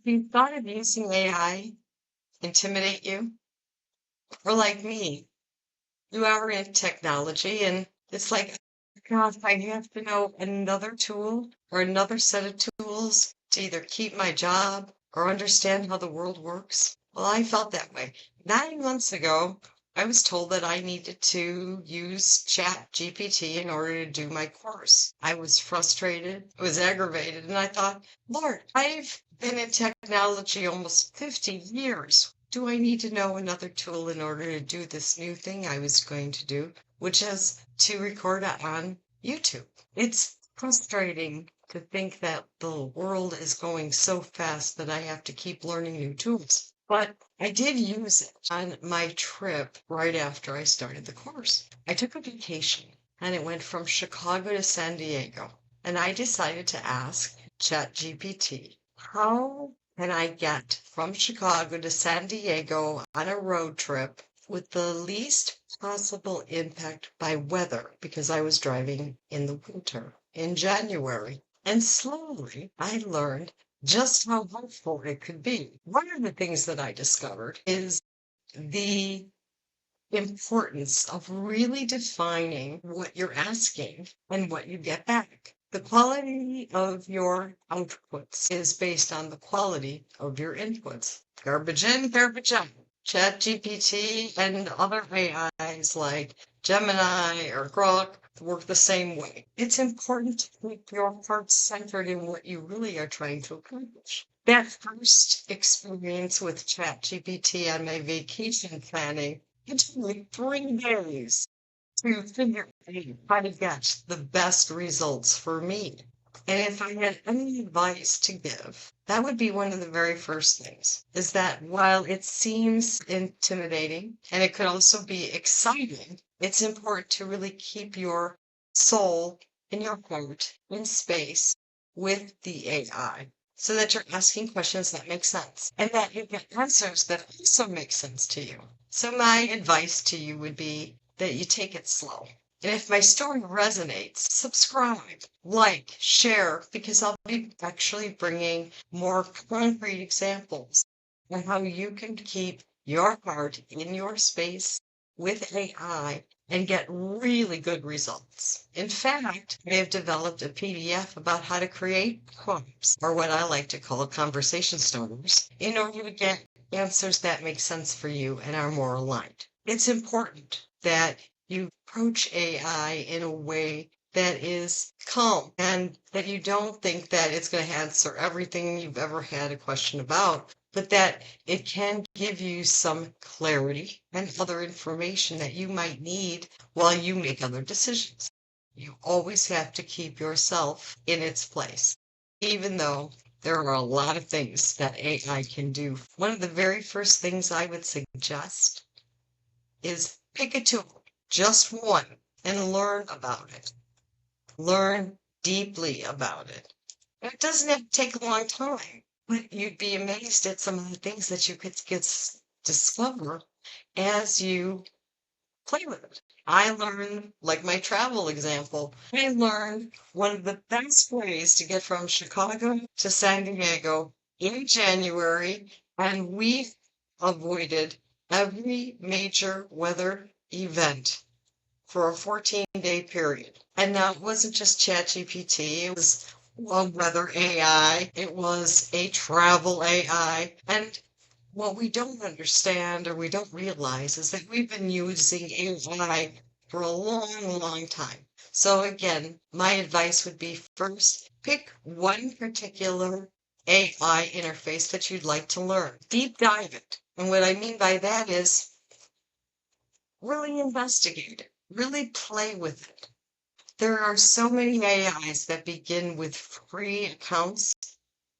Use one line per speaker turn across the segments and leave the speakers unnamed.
you thought of using AI intimidate you? Or like me, you are in technology and it's like, God, I have to know another tool or another set of tools to either keep my job or understand how the world works. Well, I felt that way. 9 months ago, I was told that I needed to use Chat GPT in order to do my course. I was frustrated, I was aggravated, and I thought, Lord, I've been in technology almost 50 years. Do I need to know another tool in order to do this new thing I was going to do, which is to record on YouTube? It's frustrating to think that the world is going so fast that I have to keep learning new tools. But I did use it on my trip right after I started the course. I took a vacation and it went from Chicago to San Diego. And I decided to ask ChatGPT, how can I get from Chicago to San Diego on a road trip with the least possible impact by weather because I was driving in the winter in January. And slowly I learned just how helpful it could be. One of the things that I discovered is the importance of really defining what you're asking and what you get back. The quality of your outputs is based on the quality of your inputs. Garbage in, garbage out. ChatGPT and other AIs like Gemini or Grok work the same way. It's important to keep your heart centered in what you really are trying to accomplish. That first experience with ChatGPT on my vacation planning, it took me 3 days to figure out how to get the best results for me. And if I had any advice to give, that would be one of the very first things, is that while it seems intimidating and it could also be exciting, it's important to really keep your soul and your heart in space with the AI so that you're asking questions that make sense and that you get answers that also make sense to you. So my advice to you would be that you take it slow. And if my story resonates, subscribe, like, share, because I'll be actually bringing more concrete examples on how you can keep your heart in your space with AI and get really good results. In fact, I have developed a PDF about how to create prompts, or what I like to call conversation starters, in order to get answers that make sense for you and are more aligned. It's important that you approach AI in a way that is calm and that you don't think that it's going to answer everything you've ever had a question about, but that it can give you some clarity and other information that you might need while you make other decisions. You always have to keep yourself in its place, even though there are a lot of things that AI can do. One of the very first things I would suggest is pick a tool, just one, and learn about it. Learn deeply about it. And it doesn't have to take a long time, but you'd be amazed at some of the things that you could discover as you play with it. I learned, like my travel example, I learned one of the best ways to get from Chicago to San Diego in January, and we avoided every major weather event for a 14-day period. And now it wasn't just ChatGPT, it was a weather AI, it was a travel AI, and what we don't understand or we don't realize is that we've been using AI for a long, long time. So again, my advice would be first, pick one particular AI interface that you'd like to learn. Deep dive it. And what I mean by that is really investigate it, really play with it. There are so many AIs that begin with free accounts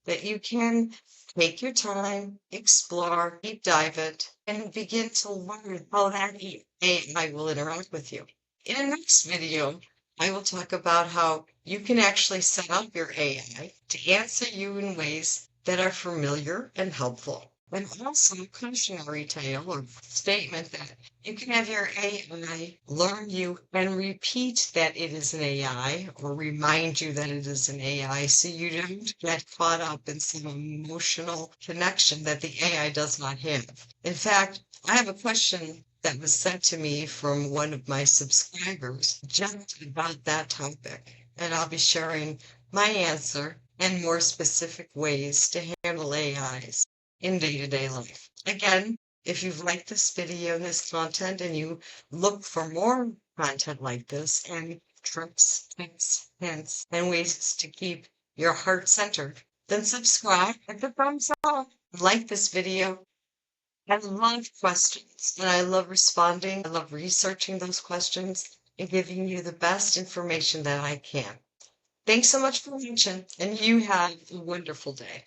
that you can take your time, explore, deep dive it, and begin to learn how that AI will interact with you. In the next video, I will talk about how you can actually set up your AI to answer you in ways that are familiar and helpful. And also a cautionary tale or statement that you can have your AI learn you and repeat that it is an AI or remind you that it is an AI so you don't get caught up in some emotional connection that the AI does not have. In fact, I have a question that was sent to me from one of my subscribers just about that topic, and I'll be sharing my answer and more specific ways to handle AIs in day-to-day life. Again, if you've liked this video and this content and you look for more content like this and tricks, tips, hints, and ways to keep your heart centered, then subscribe, hit the thumbs up, like this video. I love questions and I love responding. I love researching those questions and giving you the best information that I can. Thanks so much for watching, and you have a wonderful day.